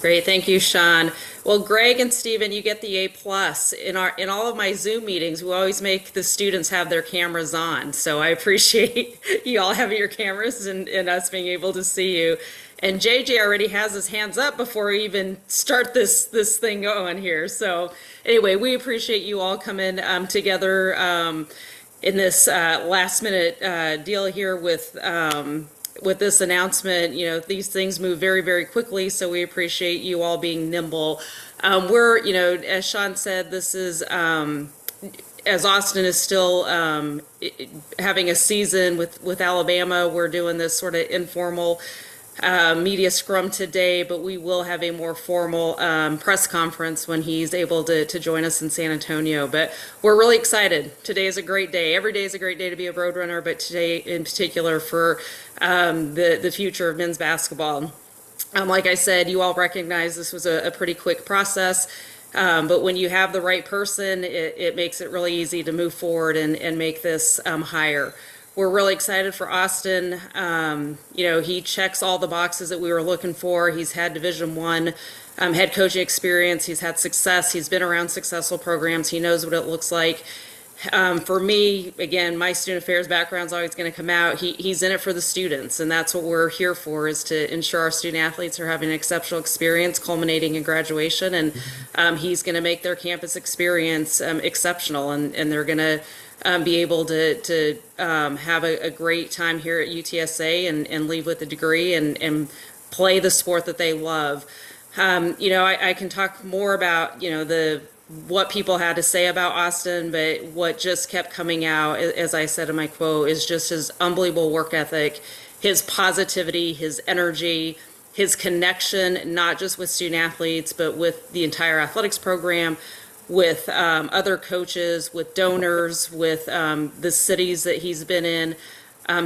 Great, thank you, Sean. Well, Greg and Stephen, you get the A plus. In all of my Zoom meetings, we always make the students have their cameras on. So I appreciate you all having your cameras and us being able to see you. And JJ already has his hands up before we even start this thing going here. So anyway, we appreciate you all coming together in this last minute deal here with this announcement. You know, these things move very, very quickly, so we appreciate you all being nimble. As Sean said, this is, as Austin is still having a season with Alabama, we're doing this sort of informal media scrum today, but we will have a more formal press conference when he's able to join us in San Antonio. But we're really excited. Today is a great day. Every day is a great day to be a Roadrunner, but today in particular for the future of men's basketball. Like I said, you all recognize this was a pretty quick process. But when you have the right person, it makes it really easy to move forward and make this hire. We're really excited for Austin. He checks all the boxes that we were looking for. He's had Division I head coaching experience. He's had success. He's been around successful programs. He knows what it looks like. For me, again, my student affairs background is always going to come out. He's in it for the students, and that's what we're here for, is to ensure our student athletes are having an exceptional experience culminating in graduation. And he's going to make their campus experience exceptional, and they're going to be able to have a great time here at UTSA and leave with a degree and play the sport that they love. I can talk more about, what people had to say about Austin, but what just kept coming out, as I said in my quote, is just his unbelievable work ethic, his positivity, his energy, his connection, not just with student athletes, but with the entire athletics program, with other coaches, with donors, with the cities that he's been in.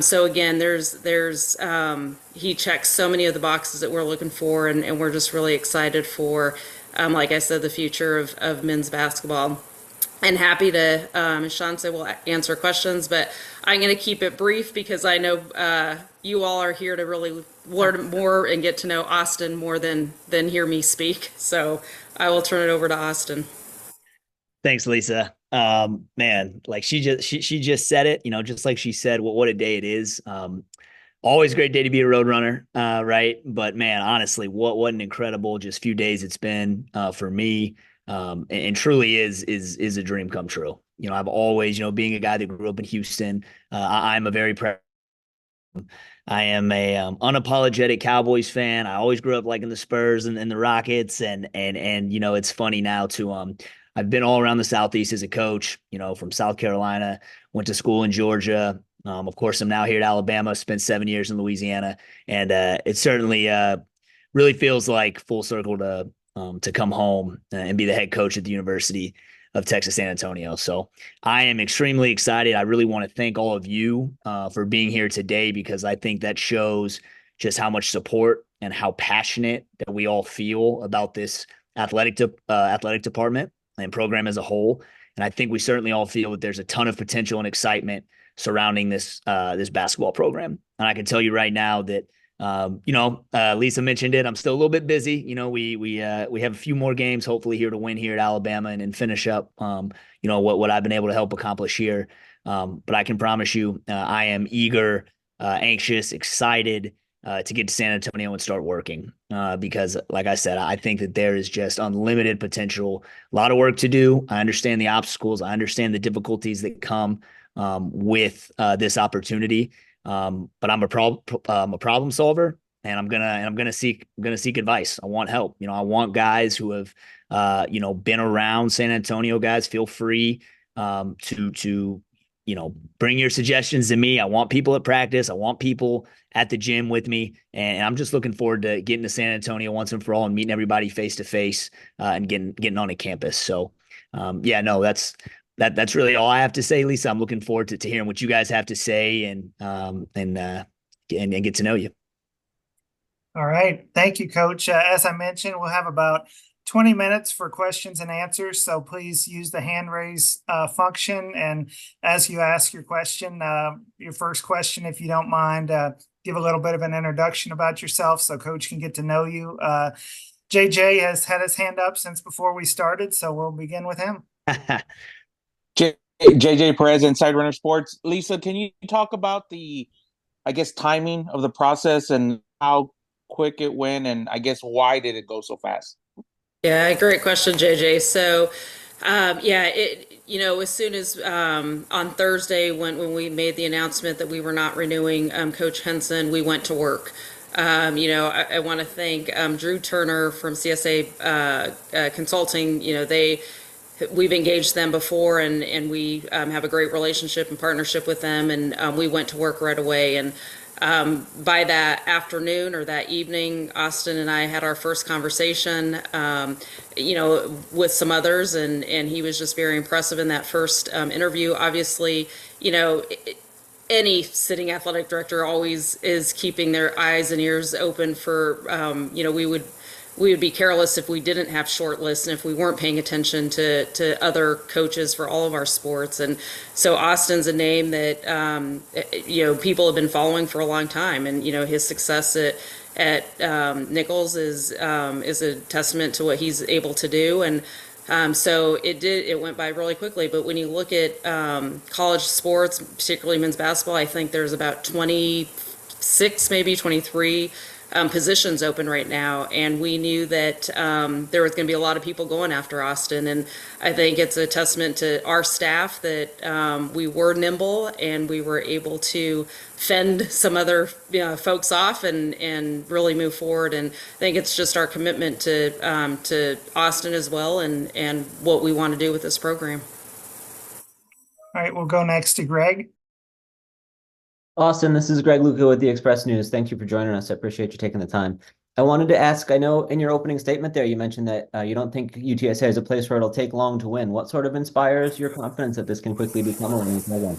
So again, he checks so many of the boxes that we're looking for, and we're just really excited for, like I said, the future of men's basketball. And happy to, as Sean said, we'll answer questions, but I'm going to keep it brief because I know you all are here to really learn more and get to know Austin more than hear me speak. So I will turn it over to Austin. Thanks, Lisa. Man, like she just said it, just like she said, what a day it is. Always a great day to be a road runner, right? But man, honestly, what an incredible just few days it's been for me. And truly is a dream come true. I've always, being a guy that grew up in Houston, I'm a very proud. I am a unapologetic Cowboys fan. I always grew up liking the Spurs and the Rockets, and it's funny now to I've been all around the Southeast as a coach. From South Carolina, went to school in Georgia. Of course, I'm now here at Alabama. Spent 7 years in Louisiana, and it certainly really feels like full circle to come home and be the head coach at the University of Texas San Antonio. So I am extremely excited. I really want to thank all of you for being here today, because I think that shows just how much support and how passionate that we all feel about this athletic department and program as a whole. And I think we certainly all feel that there's a ton of potential and excitement surrounding this basketball program. And I can tell you right now that Lisa mentioned it. I'm still a little bit busy. We have a few more games, hopefully, here to win here at Alabama and finish up, what I've been able to help accomplish here. But I can promise you, I am eager, anxious, excited to get to San Antonio and start working. Because, like I said, I think that there is just unlimited potential, a lot of work to do. I understand the obstacles. I understand the difficulties that come with this opportunity. But I'm a problem solver, and I'm gonna seek advice. I want help. I want guys who have been around San Antonio guys. Feel free to bring your suggestions to me. I want people at practice. I want people at the gym with me, and I'm just looking forward to getting to San Antonio once and for all and meeting everybody face to face and getting on a campus. So that's really all I have to say, Lisa. I'm looking forward to hearing what you guys have to say and get to know you. All right. Thank you, Coach. As I mentioned, we'll have about 20 minutes for questions and answers. So please use the hand raise function. And as you ask your question, your first question, if you don't mind, give a little bit of an introduction about yourself so Coach can get to know you. JJ has had his hand up since before we started, so we'll begin with him. JJ Perez, Inside Runner Sports. Lisa, can you talk about the, I guess, timing of the process and how quick it went, and I guess why did it go so fast? Yeah, great question, JJ. So, yeah, as soon as on Thursday when we made the announcement that we were not renewing Coach Henson, we went to work. I want to thank Drew Turner from CSA Consulting. We've engaged them before, and we have a great relationship and partnership with them, and we went to work right away. And by that afternoon or that evening, Austin and I had our first conversation, with some others, and he was just very impressive in that first interview. Obviously, any sitting athletic director always is keeping their eyes and ears open for, we would be careless if we didn't have short lists and if we weren't paying attention to other coaches for all of our sports. And so Austin's a name that people have been following for a long time, and his success at Nichols is a testament to what he's able to do. And so it went by really quickly. But when you look at college sports, particularly men's basketball, I think there's about 26, maybe 23 positions open right now, and we knew that there was going to be a lot of people going after Austin, and I think it's a testament to our staff that we were nimble and we were able to fend some other folks off and really move forward. And I think it's just our commitment to Austin as well, and what we want to do with this program. All right, we'll go next to Greg. Austin, this is Greg Luca with the Express News. Thank you for joining us. I appreciate you taking the time. I wanted to ask, I know in your opening statement there, you mentioned that you don't think UTSA is a place where it'll take long to win. What sort of inspires your confidence that this can quickly become a winning program?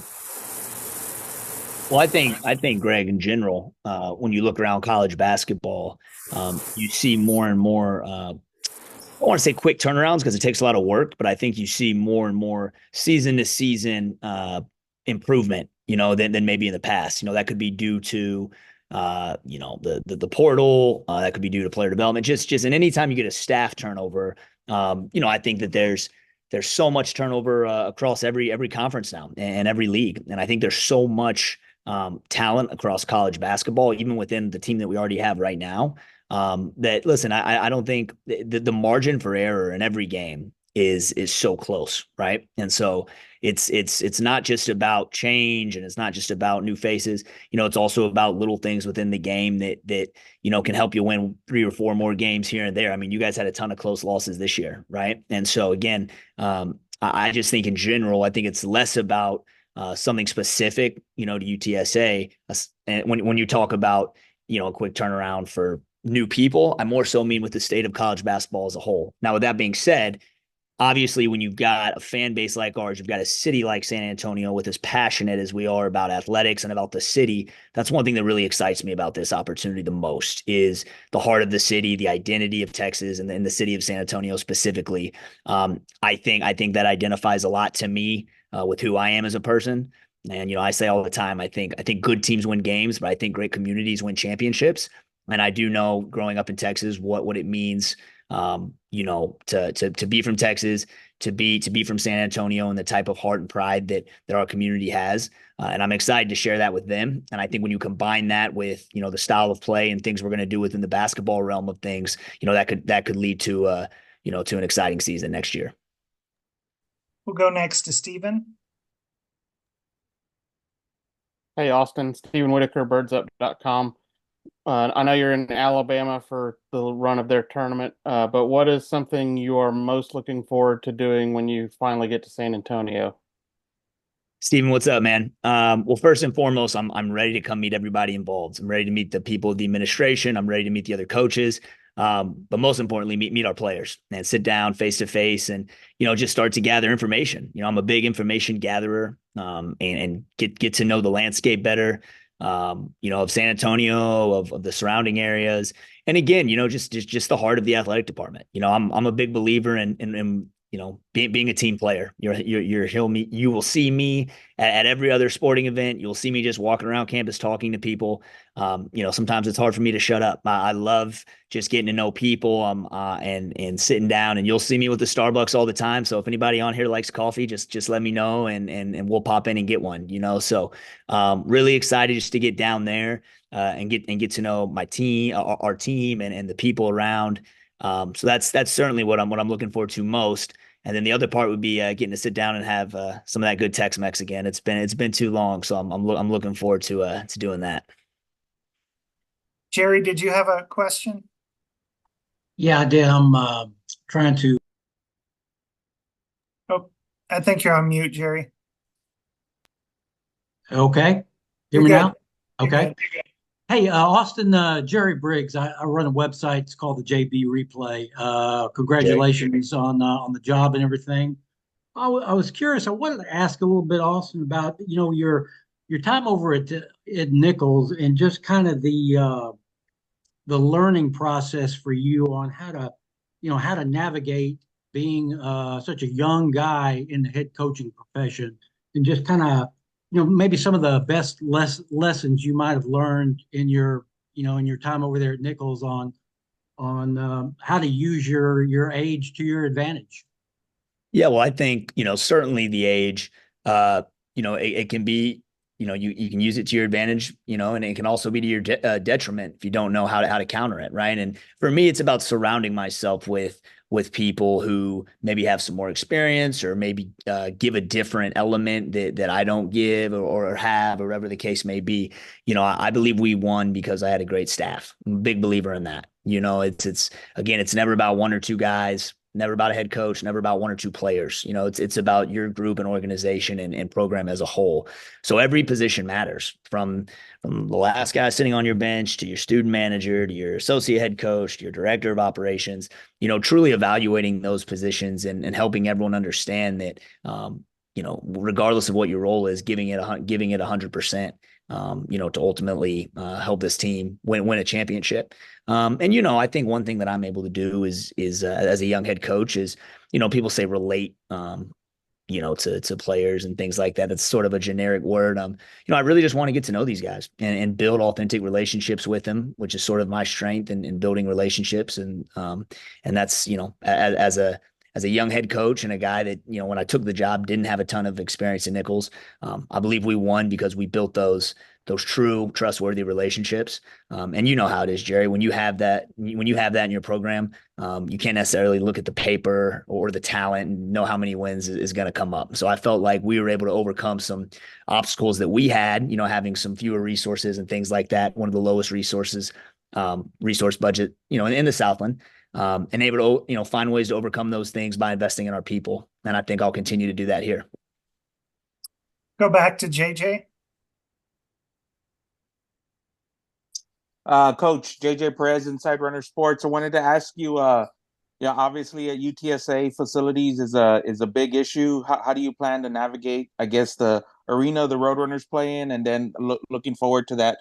Well, I think Greg, in general, when you look around college basketball, you see more and more, I don't want to say quick turnarounds because it takes a lot of work, but I think you see more and more season to season improvement, than maybe in the past. That could be due to, the portal. That could be due to player development. Just and anytime you get a staff turnover, I think that there's so much turnover across every conference now and every league, and I think there's so much talent across college basketball, even within the team that we already have right now. That listen, I don't think the margin for error in every game is so close, right? And so it's not just about change, and it's not just about new faces. It's also about little things within the game that can help you win 3 or 4 more games here and there. I mean, you guys had a ton of close losses this year, right? And so again, I just think in general, I think it's less about something specific, to UTSA. And when you talk about, a quick turnaround for new people, I more so mean with the state of college basketball as a whole. Now, with that being said, obviously, when you've got a fan base like ours, you've got a city like San Antonio with as passionate as we are about athletics and about the city. That's one thing that really excites me about this opportunity the most is the heart of the city, the identity of Texas, and the city of San Antonio specifically. I think that identifies a lot to me with who I am as a person. And, I say all the time, I think good teams win games, but I think great communities win championships. And I do know growing up in Texas what it means, to be from Texas, to be from San Antonio, and the type of heart and pride that our community has. And I'm excited to share that with them. And I think when you combine that with, the style of play and things we're going to do within the basketball realm of things, that could lead to, to an exciting season next year. We'll go next to Stephen. Hey, Austin, Stephen Whitaker, birdsup.com. I know you're in Alabama for the run of their tournament, but what is something you are most looking forward to doing when you finally get to San Antonio? Steven, what's up, man? Well, first and foremost, I'm ready to come meet everybody involved. I'm ready to meet the people of the administration. I'm ready to meet the other coaches. But most importantly, meet our players and sit down face to face and, just start to gather information. I'm a big information gatherer, and get to know the landscape better, of San Antonio, of the surrounding areas. And again, just the heart of the athletic department. I'm a big believer in being a team player. You will see me at every other sporting event. You'll see me just walking around campus talking to people. Sometimes it's hard for me to shut up. I love just getting to know people and sitting down, and you'll see me with the Starbucks all the time. So if anybody on here likes coffee, just let me know and we'll pop in and get one, So really excited just to get down there and get to know my team, our team and the people around. So that's certainly what I'm looking forward to most. And then the other part would be getting to sit down and have some of that good Tex-Mex again. It's been too long, so I'm looking forward to doing that. Jerry, did you have a question? Yeah, I did. I'm trying to. Oh, I think you're on mute, Jerry. Okay. Hear You're me good. now? You're Okay. good. Hey, Austin, Jerry Briggs. I run a website. It's called the JB Replay. Congratulations on the job and everything. I was curious. I wanted to ask a little bit, Austin, about your time over at Nichols and just kind of the learning process for you on how to navigate being such a young guy in the head coaching profession, and just kind of maybe some of the best lessons you might have learned in your time over there at Nichols on how to use your age to your advantage. Yeah, well, I think, certainly the age, it can be, you can use it to your advantage, and it can also be to your detriment if you don't know how to counter it, right? And for me, it's about surrounding myself with people who maybe have some more experience or maybe give a different element that I don't give or have, or whatever the case may be. I believe we won because I had a great staff. I'm a big believer in that. It's never about one or two guys. Never about a head coach, never about one or two players. It's about your group and organization and program as a whole. So every position matters, from the last guy sitting on your bench to your student manager to your associate head coach to your director of operations. Truly evaluating those positions and helping everyone understand that regardless of what your role is, giving it 100%. To ultimately help this team win a championship. I think one thing that I'm able to do is as a young head coach is, people say relate, to players and things like that. It's sort of a generic word. I really just want to get to know these guys and build authentic relationships with them, which is sort of my strength in building relationships. And that's, as a young head coach and a guy that, when I took the job, didn't have a ton of experience in Nichols. I believe we won because we built those true, trustworthy relationships. And you know how it is, Jerry. When you have that in your program, you can't necessarily look at the paper or the talent and know how many wins is going to come up. So I felt like we were able to overcome some obstacles that we had, having some fewer resources and things like that. One of the lowest resource budget, in the Southland. And able to, find ways to overcome those things by investing in our people. And I think I'll continue to do that here. Go back to JJ. Coach JJ Perez, Inside Runner Sports. I wanted to ask you, obviously at UTSA facilities is a big issue. How do you plan to navigate, I guess, the arena the Roadrunners play in, and then looking forward to that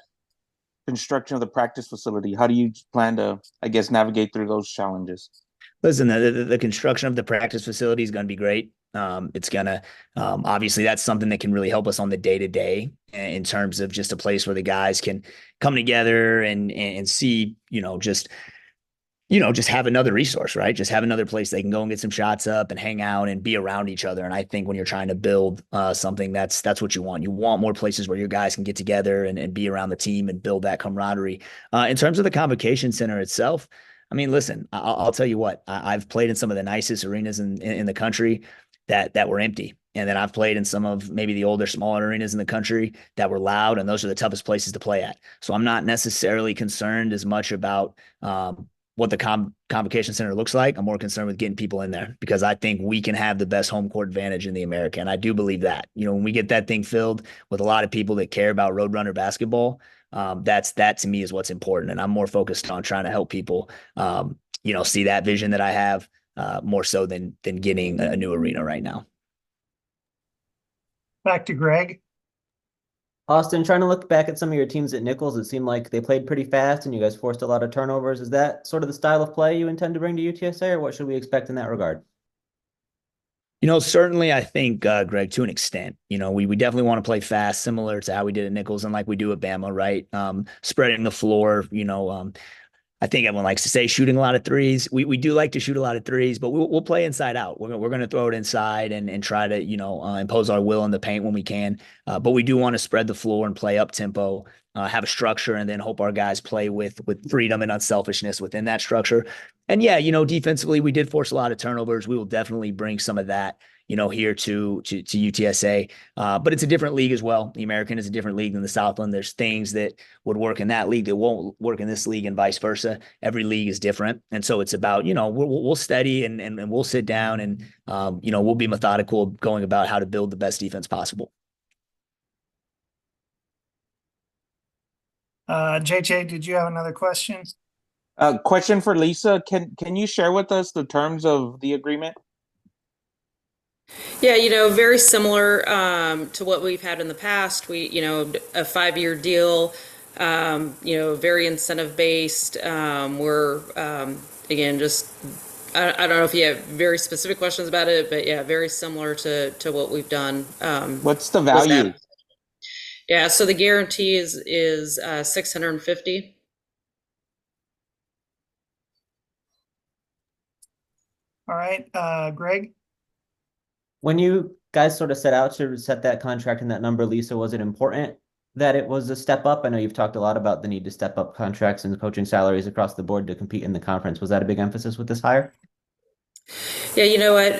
construction of the practice facility? How do you plan to, I guess, navigate through those challenges? Listen, the construction of the practice facility is going to be great. It's going to, obviously that's something that can really help us on the day to day in terms of just a place where the guys can come together and see, just have another resource, right? Just have another place they can go and get some shots up and hang out and be around each other. And I think when you're trying to build something, that's what you want. You want more places where your guys can get together and be around the team and build that camaraderie. In terms of the convocation center itself, I mean, listen, I'll tell you what, I've played in some of the nicest arenas in the country that were empty. And then I've played in some of maybe the older, smaller arenas in the country that were loud, and those are the toughest places to play at. So I'm not necessarily concerned as much about what the convocation center looks like. I'm more concerned with getting people in there, because I think we can have the best home court advantage in the America. And I do believe that, when we get that thing filled with a lot of people that care about Roadrunner basketball, that to me is what's important. And I'm more focused on trying to help people, see that vision that I have, more so than getting a new arena right now. Back to Greg. Austin, trying to look back at some of your teams at Nichols, it seemed like they played pretty fast and you guys forced a lot of turnovers. Is that sort of the style of play you intend to bring to UTSA, or what should we expect in that regard? Certainly I think, Greg, to an extent, we definitely want to play fast, similar to how we did at Nichols and like we do at Bama, right? Spreading the floor, I think everyone likes to say shooting a lot of threes. We do like to shoot a lot of threes, but we'll play inside out. We're going to throw it inside and try to, impose our will in the paint when we can. But we do want to spread the floor and play up tempo, have a structure, and then hope our guys play with freedom and unselfishness within that structure. And yeah, defensively, we did force a lot of turnovers. We will definitely bring some of that, here to UTSA. But it's a different league as well. The American is a different league than the Southland. There's things that would work in that league that won't work in this league and vice versa. Every league is different. And so it's about, we'll study and we'll sit down and, we'll be methodical going about how to build the best defense possible. JJ, did you have another question? Question for Lisa. Can you share with us the terms of the agreement? Yeah, very similar to what we've had in the past. We, a 5-year deal, very incentive based. We're, again, just, I don't know if you have very specific questions about it, but yeah, very similar to what we've done. What's the value? Yeah, so the guarantee is 650. All right, Greg? When you guys sort of set out to set that contract and that number, Lisa, was it important that it was a step up? I know you've talked a lot about the need to step up contracts and coaching salaries across the board to compete in the conference. Was that a big emphasis with this hire? Yeah, you know what?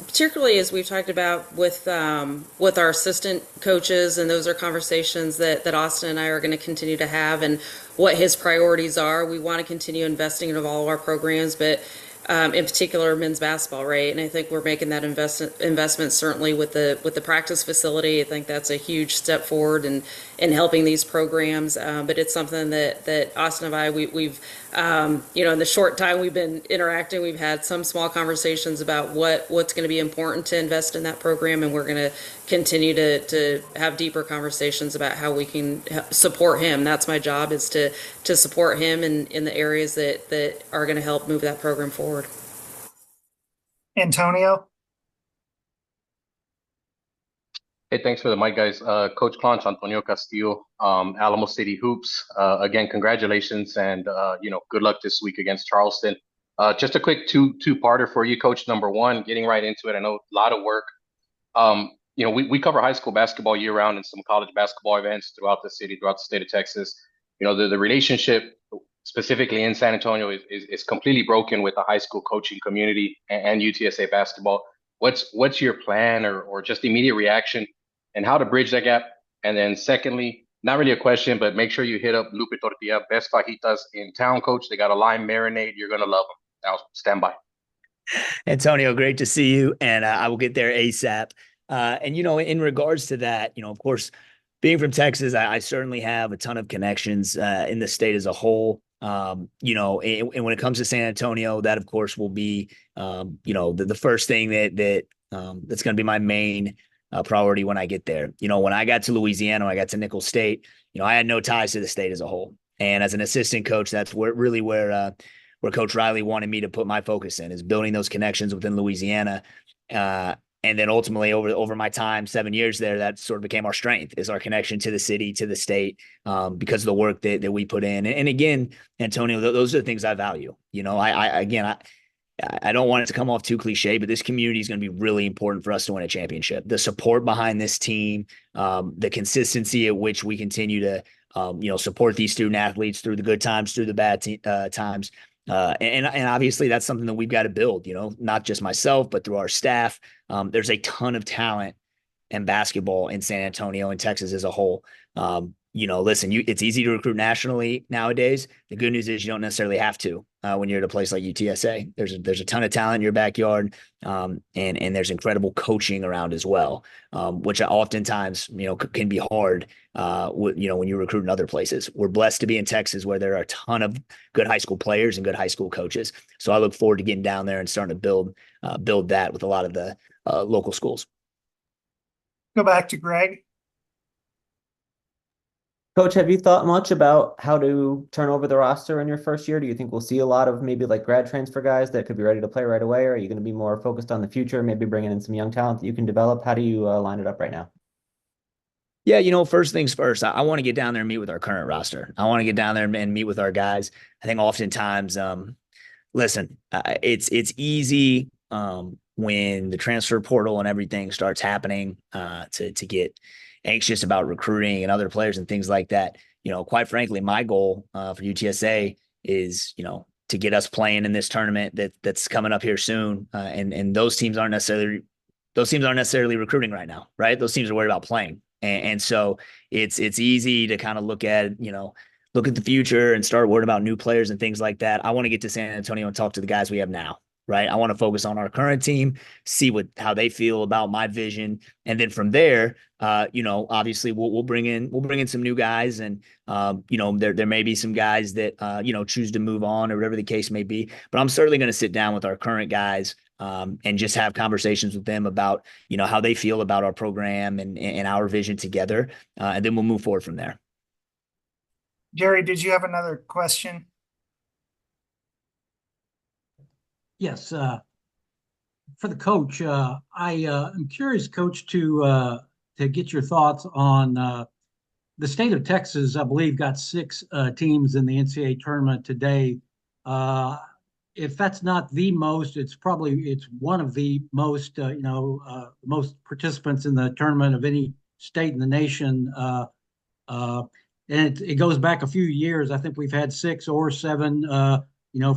Particularly as we've talked about with our assistant coaches, and those are conversations that Austin and I are going to continue to have, and what his priorities are. We want to continue investing in all of our programs, but in particular men's basketball, right? And I think we're making that investment certainly with the practice facility. I think that's a huge step forward in helping these programs. But it's something that Austin and I we've in the short time we've been interacting, we've had some small conversations about what's going to be important to invest in that program, and we're going to continue to have deeper conversations about how we can support him. That's my job, is to support him in the areas that are going to help move that program forward. Antonio? Hey, thanks for the mic, guys. Coach Claunch, Antonio Castillo, Alamo City Hoops. Again, congratulations and good luck this week against Charleston. Just a quick two-parter for you, Coach. Number one, getting right into it. I know a lot of work. We cover high school basketball year round and some college basketball events throughout the city, throughout the state of Texas. The relationship specifically in San Antonio is completely broken with the high school coaching community and UTSA basketball. What's your plan or just immediate reaction and how to bridge that gap? And then secondly, not really a question, but make sure you hit up Lupe Tortilla, best fajitas in town, Coach. They got a lime marinade. You're going to love them. Now, stand by. Antonio, great to see you. And I will get there ASAP. In regards to that, of course, being from Texas, I certainly have a ton of connections in the state as a whole. And when it comes to San Antonio, that of course will be, the first thing that's going to be my main priority when I get there. When I got to Louisiana, I got to Nichols State, I had no ties to the state as a whole. And as an assistant coach, that's where Coach Riley wanted me to put my focus in, is building those connections within Louisiana. And then ultimately over my time, 7 years there, that sort of became our strength, is our connection to the city, to the state, because of the work that we put in. And again, Antonio, those are the things I value. I don't want it to come off too cliche, but this community is going to be really important for us to win a championship. The support behind this team, the consistency at which we continue to, support these student athletes through the good times, through the bad times. And obviously that's something that we've got to build, not just myself, but through our staff. There's a ton of talent and basketball in San Antonio and Texas as a whole. Listen, it's easy to recruit nationally nowadays. The good news is you don't necessarily have to when you're at a place like UTSA. There's a ton of talent in your backyard, and there's incredible coaching around as well, which oftentimes can be hard. When you recruit in other places. We're blessed to be in Texas, where there are a ton of good high school players and good high school coaches. So I look forward to getting down there and starting to build that with a lot of the local schools. Go back to Greg. Coach, have you thought much about how to turn over the roster in your first year? Do you think we'll see a lot of maybe like grad transfer guys that could be ready to play right away? Or are you going to be more focused on the future, maybe bringing in some young talent that you can develop? How do you line it up right now? Yeah, first things first, I want to get down there and meet with our current roster. I want to get down there and meet with our guys. I think oftentimes, listen, it's easy when the transfer portal and everything starts happening to get anxious about recruiting and other players and things like that. Quite frankly, my goal for UTSA is to get us playing in this tournament that's coming up here soon, and those teams aren't necessarily recruiting right now, right? Those teams are worried about playing, and so it's easy to kind of look at the future and start worrying about new players and things like that. I want to get to San Antonio and talk to the guys we have now, right? I want to focus on our current team, see how they feel about my vision, and then from there, obviously we'll bring in some new guys, and there may be some guys that choose to move on or whatever the case may be. But I'm certainly going to sit down with our current guys and just have conversations with them about how they feel about our program and our vision together, and then we'll move forward from there. Jerry, did you have another question? Yes. For the coach, I am curious, Coach, to get your thoughts on the state of Texas. I believe got 6 teams in the NCAA tournament today. If that's not the most, it's one of the most most participants in the tournament of any state in the nation. And it goes back a few years. I think we've had 6 or 7,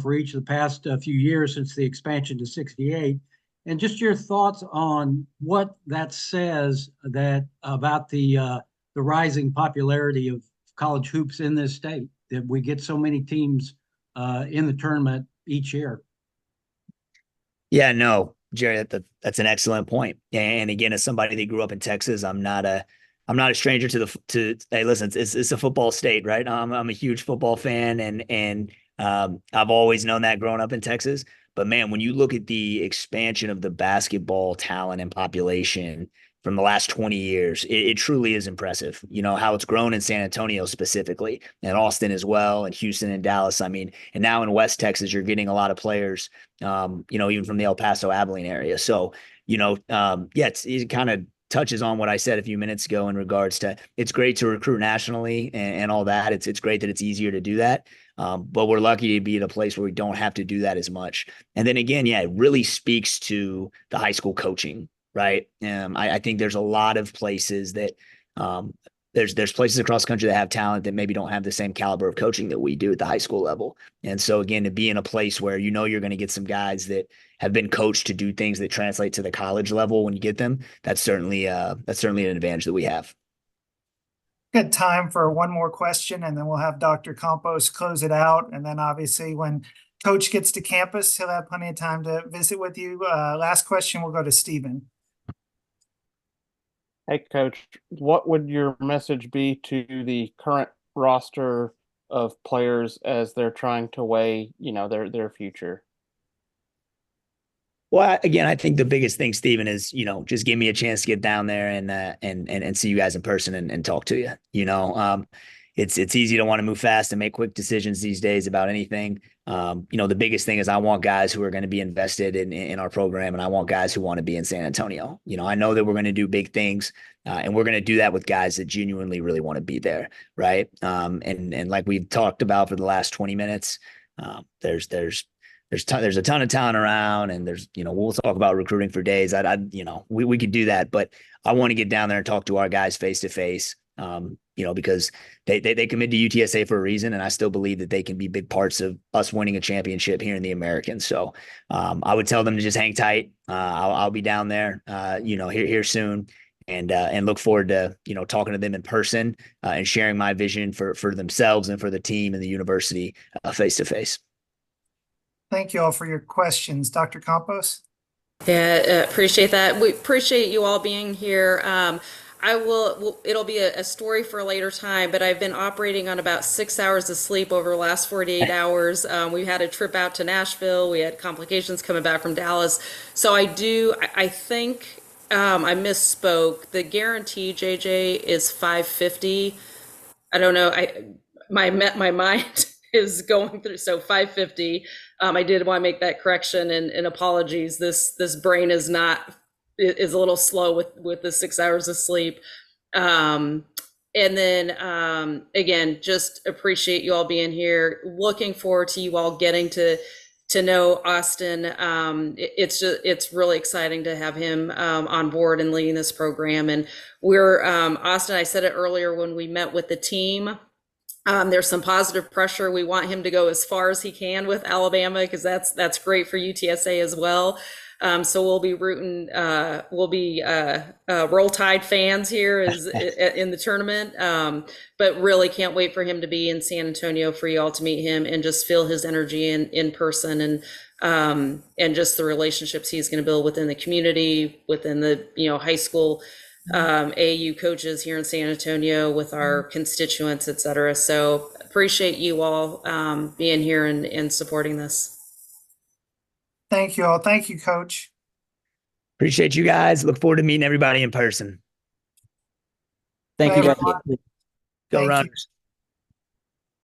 for each of the past few years since the expansion to 68. And just your thoughts on what that says about the rising popularity of college hoops in this state, that we get so many teams in the tournament each year. Yeah, no, Jerry, that's an excellent point. And again, as somebody that grew up in Texas, I'm not a stranger hey, listen, it's a football state, right? I'm a huge football fan, and I've always known that growing up in Texas. But man, when you look at the expansion of the basketball talent and population from the last 20 years, it truly is impressive. How it's grown in San Antonio specifically, and Austin as well, and Houston and Dallas. I mean, and now in West Texas, you're getting a lot of players, even from the El Paso Abilene area. So, it kind of touches on what I said a few minutes ago in regards to it's great to recruit nationally and all that. It's great that it's easier to do that. But we're lucky to be at a place where we don't have to do that as much. And then again, it really speaks to the high school coaching, right? I think there's a lot of places that there's places across the country that have talent that maybe don't have the same caliber of coaching that we do at the high school level. And so again, to be in a place where you're going to get some guys that have been coached to do things that translate to the college level when you get them, that's certainly an advantage that we have. Good time for one more question, and then we'll have Dr. Campos close it out. And then obviously when Coach gets to campus, he'll have plenty of time to visit with you. Last question will go to Stephen. Hey, Coach, what would your message be to the current roster of players as they're trying to weigh, their future? Well, again, I think the biggest thing, Stephen, is just give me a chance to get down there and see you guys in person and talk to you. It's easy to want to move fast and make quick decisions these days about anything. The biggest thing is I want guys who are going to be invested in our program, and I want guys who want to be in San Antonio. I know that we're going to do big things, and we're going to do that with guys that genuinely really want to be there, right? And like we've talked about for the last 20 minutes, there's a ton of talent around, and we'll talk about recruiting for days. We could do that, but I want to get down there and talk to our guys face to face. Because they commit to UTSA for a reason, and I still believe that they can be big parts of us winning a championship here in the American. So I would tell them to just hang tight. I'll be down there, here soon, and look forward to talking to them in person and sharing my vision for themselves and for the team and the university face to face. Thank you all for your questions. Dr. Campos? Yeah, appreciate that. We appreciate you all being here. It'll be a story for a later time, but I've been operating on about 6 hours of sleep over the last 48 hours. We had a trip out to Nashville. We had complications coming back from Dallas. So I think I misspoke. The guarantee, JJ, is $550 I don't know. My mind is going through. So 5:50. I did want to make that correction and apologies. This brain is a little slow with the 6 hours of sleep. And then again, just appreciate you all being here. Looking forward to you all getting to know Austin. It's really exciting to have him on board and leading this program. And we're Austin, I said it earlier when we met with the team. There's some positive pressure. We want him to go as far as he can with Alabama because that's great for UTSA as well. So we'll be rooting. We'll be Roll Tide fans here in the tournament. But really can't wait for him to be in San Antonio for you all to meet him and just feel his energy in person and just the relationships he's going to build within the community, within the high school AAU coaches here in San Antonio, with our constituents, et cetera. So appreciate you all being here and supporting this. Thank you all. Thank you, Coach. Appreciate you guys. Look forward to meeting everybody in person. Thank you, Bye, guys. everyone. Go Thank you. Runners.